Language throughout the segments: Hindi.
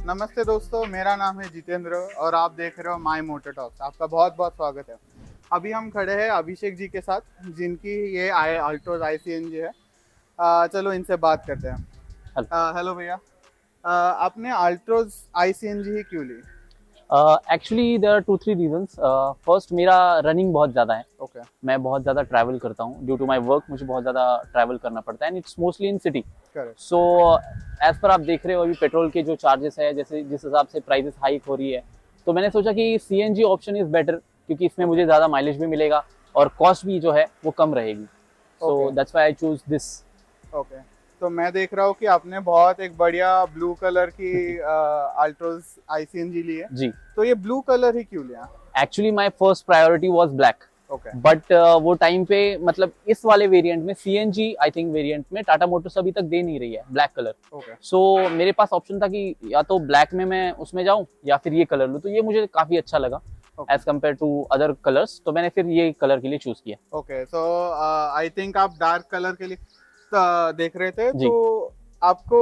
नमस्ते दोस्तों, मेरा नाम है जितेंद्र और आप देख रहे हो माय मोटर टॉक्स। आपका बहुत बहुत स्वागत है। अभी हम खड़े हैं अभिषेक जी के साथ, जिनकी ये अल्ट्रोज ICNG है। चलो इनसे बात करते हैं। हेलो भैया, आपने अल्ट्रोज ICNG ही क्यों ली? Actually there are 2-3 reasons. First, मेरा रनिंग बहुत ज़्यादा है। ओके। मैं बहुत ज़्यादा ट्रैवल करता हूँ ड्यू टू माय वर्क। मुझे बहुत ज़्यादा ट्रैवल करना पड़ता है and it's mostly in city. Correct. So as per आप देख रहे हो अभी पेट्रोल के जो चार्जेस है, जैसे जिस हिसाब से प्राइसेस हाइक हो रही है, तो मैंने सोचा कि CNG ऑप्शन इज़ बेटर, क्योंकि इसमें मुझे ज़्यादा माइलेज भी मिलेगा और कॉस्ट भी जो है वो कम रहेगी। सो that's why I choose this. Okay, तो मैं देख रहा हूँ कि आपने बहुत एक बढ़िया ब्लू कलर की अल्ट्रोज ICNG ली है। जी, तो ये ब्लू कलर ही क्यों लिया? Actually my first priority was black. Okay. But वो टाइम पे मतलब इस वाले वेरिएंट में CNG आई थिंक वेरिएंट में टाटा मोटर्स अभी तक दे नहीं रही है ब्लैक कलर। ओके। सो मेरे पास ऑप्शन था कि या तो ब्लैक में मैं उसमें जाऊं या फिर ये कलर लूं, तो ये मुझे काफी अच्छा लगा as compare to other colours, तो मैंने फिर ये कलर के लिए चूज किया। ओके, सो आई थिंक आप डार्क कलर के लिए देख रहे थे, जी, तो आपको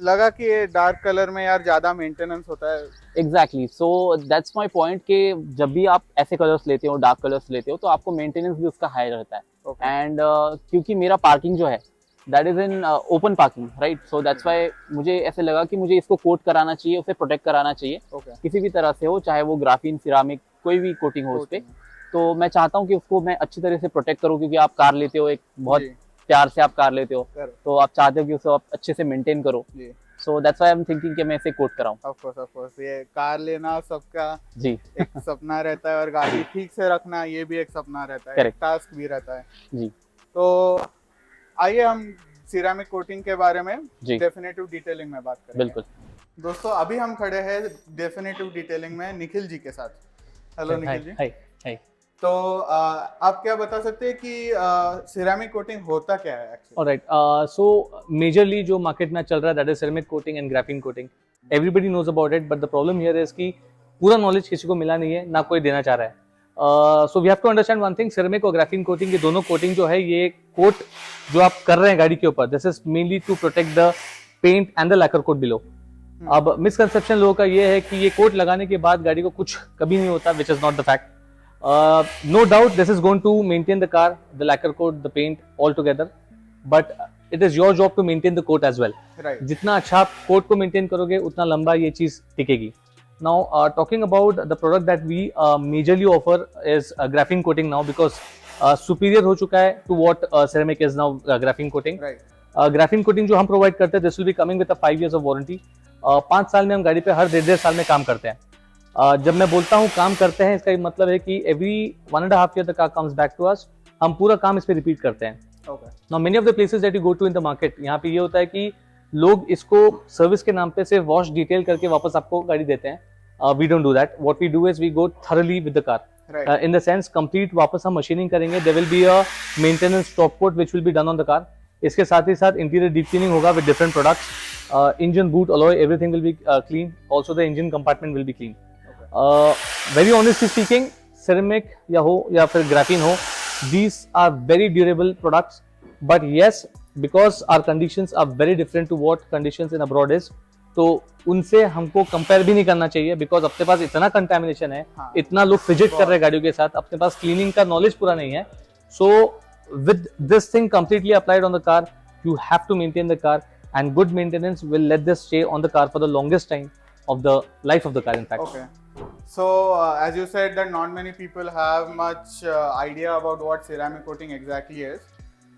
लगा कि ये डार्क कलर में यार ज्यादा मेंटेनेंस होता है। Exactly. So that's my point कि जब भी आप ऐसे कलर्स लेते हो, डार्क कलर्स लेते हो, तो आपको मेंटेनेंस भी उसका हाई रहता है। ओके। एंड क्योंकि मेरा पार्किंग जो है that is in open parking, right? So that's why मुझे ऐसे लगा कि मुझे इसको कोट कराना चाहिए, उसे प्रोटेक्ट कराना चाहिए ओके। किसी भी तरह से हो, चाहे वो ग्राफीन, सिरामिक, कोई भी कोटिंग हो उस पर। तो मैं चाहता हूँ कि उसको मैं अच्छी तरह से प्रोटेक्ट करूँ, क्योंकि आप कार लेते हो, एक बहुत जी। प्यार से आप कार लेते हो, Correct. तो आप चाहते हो कि उसे आप अच्छे से मेंटेन करो। जी। So that's why I am thinking कि मैं इसे कोट कराऊं। ऑफ कोर्स ये कार लेना सबका जी, एक सपना रहता है, और गाड़ी ठीक से रखना ये भी एक सपना रहता है, एक करेक्ट। टास्क भी रहता है। जी, तो आइए हम सिरामिक कोटिंग के बारे में जी, डेफिनेटिव डिटेलिंग में बात करेंगे। बिल्कुल। दोस्तों, अभी हम खड़े हैं डेफिनेटिव डिटेलिंग में निखिल जी के साथ। Hello hi Nikhil ji. हाय हाय। तो आप क्या बता सकते हैं कि सिरामिक कोटिंग होता क्या है एक्चुअली? ऑलराइट, सो मेजरली जो मार्केट में चल रहा है that is ceramic coating and graphene coating. Everybody knows about it, but the problem here is कि पूरा नॉलेज किसी को मिला नहीं है, ना कोई देना चाह रहा है। So we have to understand one thing, ceramic और ग्राफीन कोटिंग, ये दोनों कोटिंग जो है, ये कोट जो आप कर रहे हैं गाड़ी के ऊपर, this is mainly to protect the paint and the lacquer coat below. अब मिसकंसेप्शन लोगों का ये है कि ये कोट लगाने के बाद गाड़ी को कुछ कभी नहीं होता, which is not the fact. No doubt this is going to maintain the car, the lacquer coat, the paint all together, but it is your job to maintain the coat as well. Right. जितना अच्छा आप कोट को मेंटेन करोगे उतना लंबा ये चीज टिकेगी। Now talking about the product that we majorly offer is graphene coating now, because superior हो चुका है to what ceramic is now, graphene coating. Right. Graphene coating जो हम प्रोवाइड करते हैं, this will be coming with 5 years of warranty. 5 साल में हम गाड़ी पे हर 1.5 साल में काम करते हैं। जब मैं बोलता हूँ काम करते हैं, इसका मतलब है कि every 1.5 year the car comes back to us, हम पूरा काम इस पे रिपीट करते हैं। Okay. Now many of the places that you go to in the market, यहाँ पे ये होता है कि लोग इसको सर्विस के नाम पे सिर्फ वॉश डिटेल करके वापस आपको गाड़ी देते हैं। We don't do that. What we do is we go thoroughly with the car, in the sense complete वापस हम मशीनिंग करेंगे। There will be a maintenance top coat which will be done on the car. इसके साथ ही साथ इंटीरियर डीप क्लीनिंग होगा with different products. Engine boot alloy everything will be clean, also the engine compartment will be clean. Very honestly speaking, ceramic या हो या फिर ग्राफीन हो, these are very durable products, but yes, because our conditions are very different to what conditions in abroad is, तो उनसे हमको कंपेयर भी नहीं करना चाहिए, बिकॉज अपने पास इतना कंटेमिनेशन है, हाँ। इतना लोग फिजिट कर रहे हैं गाड़ियों के साथ, अपने पास क्लीनिंग का नॉलेज पूरा नहीं है। So with this thing completely applied on the car, you have to maintain the car, and good maintenance will let this stay on the car for the longest time of the life of the car, in fact. Okay. So, as you said that not many people have much idea about what ceramic coating exactly is.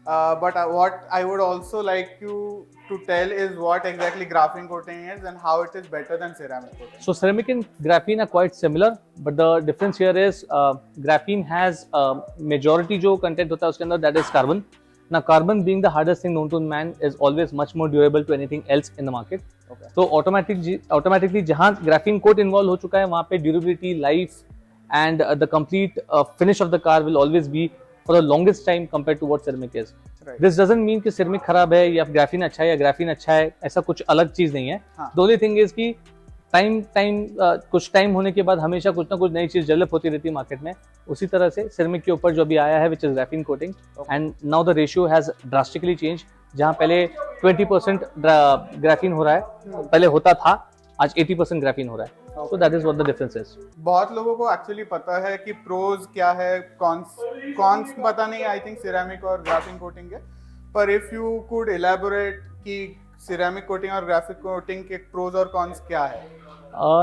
But what I would also like you to tell is what exactly graphene coating is and how it is better than ceramic coating. So ceramic and graphene are quite similar, but the difference here is graphene has majority जो content होता है उसके अंदर, that is carbon. Now carbon being the hardest thing known to man is always much more durable to anything else in the market. Okay. तो automatically जहाँ graphene coat involved हो चुका है, वहाँ पे durability, life and the complete finish of the car will always be for the longest time compared to what ceramic is. Right. This doesn't mean कि ceramic खराब है या graphene अच्छा है या graphene अच्छा है, ऐसा कुछ अलग चीज नहीं है। हाँ. The only thing is कि कुछ टाइम होने के बाद हमेशा कुछ ना कुछ नई चीज डेवलप होती रहती है मार्केट में। उसी तरह से सिरेमिक के ऊपर जो अभी आया है which is graphene coating, and now the ratio has drastically change. जहाँ पहले 20% ग्राफीन हो रहा है, पहले होता था, आज 80% ग्राफीन हो रहा है। So that is what the difference is. बहुत लोगों को एक्चुअली पता है कि प्रोज क्या है, कॉन्स पता नहीं आई थिंक सिरेमिक और ग्राफीन कोटिंग के, पर इफ यू कुड इलैबोरेट कि सिरेमिक कोटिंग और ग्राफिक कोटिंग के प्रोज और कॉन्स क्या है?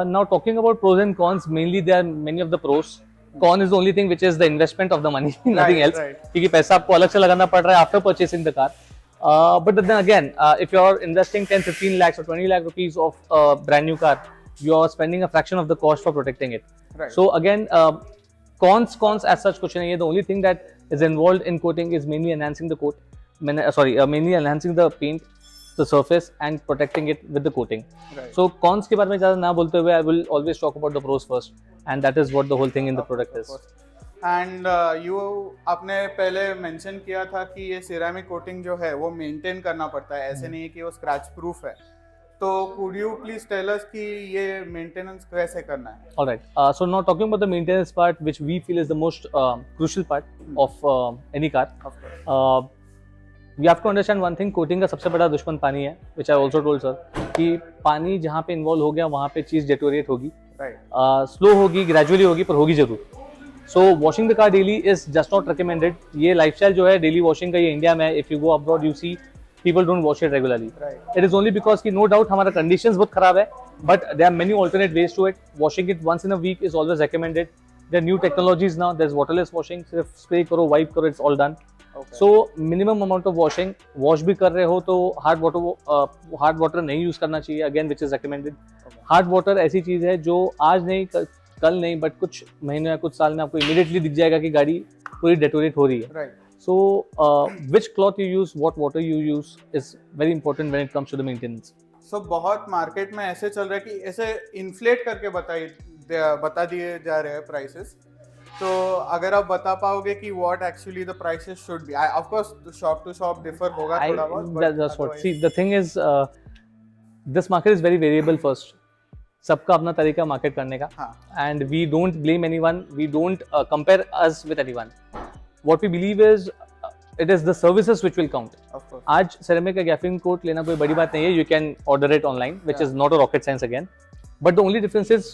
Now talking about pros and cons, mainly there are many of the pros. Con is the only thing which is the investment of the money, nothing else. क्योंकि पैसा आपको अलग से लगाना पड़ रहा है after purchasing the car. But then again, if you are investing 10-15 lakhs or 20 lakh rupees of a brand new car, you are spending a fraction of the cost for protecting it. Right. So again, cons as such कुछ नहीं है. The only thing that is involved in coating is mainly enhancing the coat. Mainly enhancing the paint, the surface, and protecting it with the coating. Right. So cons के बारे में ज़्यादा ना बोलते हुए, I will always talk about the pros first, and that is what the whole thing in the product is. And you आपने पहले मेंशन किया था कि ये सिरेमिक कोटिंग जो है वो मेंटेन करना पड़ता है, ऐसे नहीं है कि वो स्क्रैच प्रूफ है। तो could you please tell us कि ये मेंटेनेंस कैसे करना है? All right. So now talking about the maintenance part, which we feel is the most crucial part of any car. Of course. We have to understand one thing. Coating का सबसे बड़ा दुश्मन पानी है, which I also told sir, कि पानी जहाँ पे इन्वॉल्व हो गया वहाँ पे चीज़ डेटोरेट होगी, स्लो होगी, ग्रेजुअली होगी, पर होगी जरूर। So washing the car daily is just not recommended. ये लाइफस्टाइल जो है डेली वॉशिंग का, ये इंडिया में, if you go abroad you see people don't wash it regularly. It is only because कि no doubt हमारा conditions बहुत खराब है, but there are many alternate ways to it. Washing it once in a week is always recommended. There are new technologies now. There's waterless washing. सिर्फ spray करो, wipe करो, it's all done. Okay. So minimum amount of washing. Wash भी कर रहे हो तो hard water नहीं use करना चाहिए, again which is recommended. Okay. Hard water ऐसी चीज है जो आज नहीं, कल नहीं, but कुछ महीनों या कुछ साल में आपको immediately दिख जाएगा कि गाड़ी पूरी deteriorate हो रही है. Right. So, which cloth you use, what water you use is very important when it comes to the maintenance. So, बहुत मार्केट में ऐसे चल रहा है कि ऐसे इन्फ्लेट करके बता दिए जा रहे हैं प्राइसेस। तो अगर आप बता पाओगे कि what actually the prices should be, of course shop to shop differ होगा थोड़ा बहुत। That's what. See, the thing is, this market is very variable. First, सबका अपना तरीका मार्केट करने का, and we don't blame anyone. We don't compare us with anyone. What we believe is it is the services which will count. Of course. आज ceramic का ग्राफीन कोट लेना कोई बड़ी बात नहीं है. You can order it online, which is not a rocket science again. But the only difference is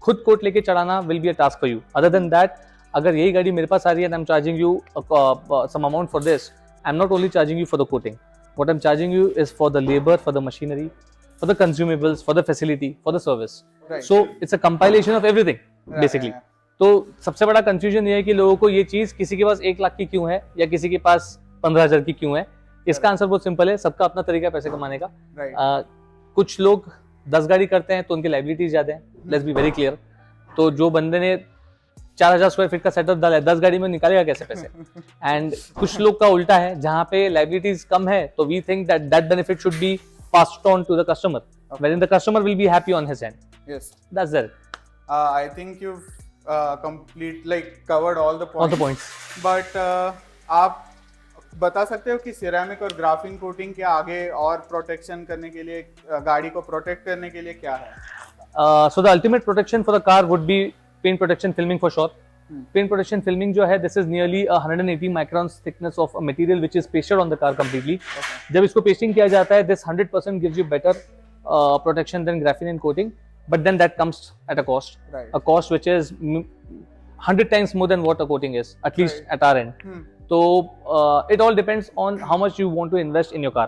खुद कोट लेके चढ़ाना will be a task for you. Other than that, अगर यही गाड़ी मेरे पास आ रही है and I'm charging you some amount for this, I'm not only charging you for the coating. What I'm charging you is for the labor, for the machinery, for the consumables, for the facility, for the service. Right. So it's a compilation of everything, basically. Yeah. तो सबसे बड़ा कंफ्यूजन ये है कि लोगों को ये चीज किसी के पास 1 लाख की क्यों है या किसी के पास 15,000 की क्यों है। इसका आंसर बहुत सिंपल है, सबका अपना तरीका है पैसे कमाने का। कुछ लोग 10 गाड़ी करते हैं तो उनकी लाइबिलिटीज ज्यादा है, लेट्स बी वेरी क्लियर। तो जो बंदे ने 4000 स्क्वायर फीट का सेटअप डाला है, 10 गाड़ी में निकालेगा कैसे पैसे? एंड कुछ लोग का उल्टा है, जहाँ पे लाइबिलिटीज कम है तो we think that benefit should be passed on to the customer, when the customer will be happy on his end. Yes, that's it. I think you complete like covered all the points. But आप बता सकते हो कि सिरेमिक और ग्राफीन कोटिंग के आगे और प्रोटेक्शन करने के लिए, गाड़ी को प्रोटेक्ट करने के लिए क्या है? So the ultimate protection for the car would be paint protection filming for sure. Paint protection filming जो है, this is nearly 180 microns thickness of a material which is pasted on the car completely. Okay. जब इसको pasting किया जाता है, this 100% gives you better protection than graphene and coating. But then that comes at a cost, right. A cost which is 100 times more than what a coating is, at least right. at our end. So it all depends on how much you want to invest in your car.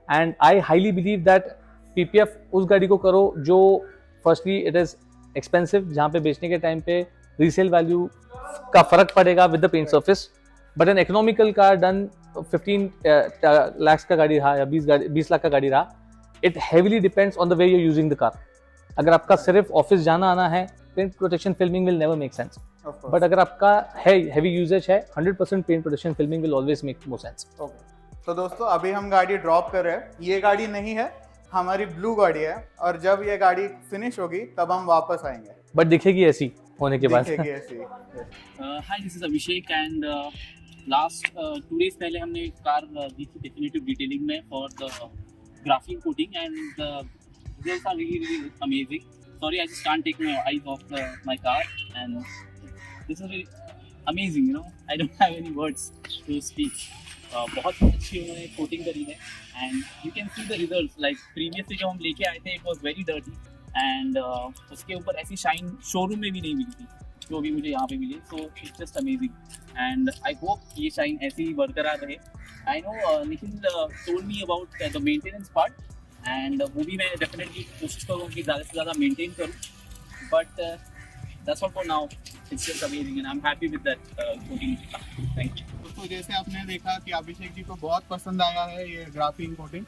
And I highly believe that PPF उस गाड़ी को करो जो firstly it is expensive, जहाँ पे बेचने के टाइम पे resale value का फर्क पड़ेगा with the paint right. surface. But an economical car done 15 lakhs का गाड़ी रहा या 20 लाख का गाड़ी रहा, it heavily depends on the way you're using the car. अगर आपका सिर्फ ऑफिस जाना आना है, paint protection filming will never make sense. But अगर आपका है हेवी यूजेज है, 100% paint protection filming will always make more sense. तो दोस्तों अभी हम गाड़ी ड्रॉप कर रहे हैं, ये गाड़ी नहीं है, हमारी ब्लू गाड़ी है, और जब ये गाड़ी फिनिश होगी तब हम वापस आएंगे। बट दिखेगी ऐसी होने के बाद। दिखेगी ऐसी। Hi, this is Abhishek and last 2 days पहले हमने एक कार दी थी डेफिनेटिव डिटेलिंग में for the graphene coating and Results are really, really amazing. Sorry, I just can't take my eyes off my car, and this is really amazing. You know, I don't have any words to speak. बहुत अच्छी उन्होंने कोटिंग करी है, and you can see the results. Like previously जब हम लेके आए थे, it was very dirty, and उसके ऊपर ऐसी शाइन शोरूम में भी नहीं मिली थी जो भी मुझे यहाँ पे मिली. So it's just amazing, and I hope ये शाइन ऐसी ही बरकरार रहे. I know Nikhil told me about the maintenance part, and वो भी मैं डेफिनेटली कोशिश करूँगा कि ज़्यादा से ज़्यादा मेंटेन करूँ. But that's all for now. It's just amazing, and I'm happy with that coating. Thank you. दोस्तों जैसे आपने देखा कि अभिषेक जी को बहुत पसंद आया है ये ग्राफिन कोटिंग.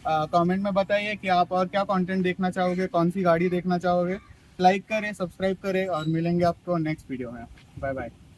कमेंट में बताइए कि आप और क्या कंटेंट देखना चाहोगे, कौन सी गाड़ी देखना चाहोगे. लाइक करें, सब्सक्राइब करें और मिलेंगे आपको नेक्स्ट वीडियो में. Bye bye.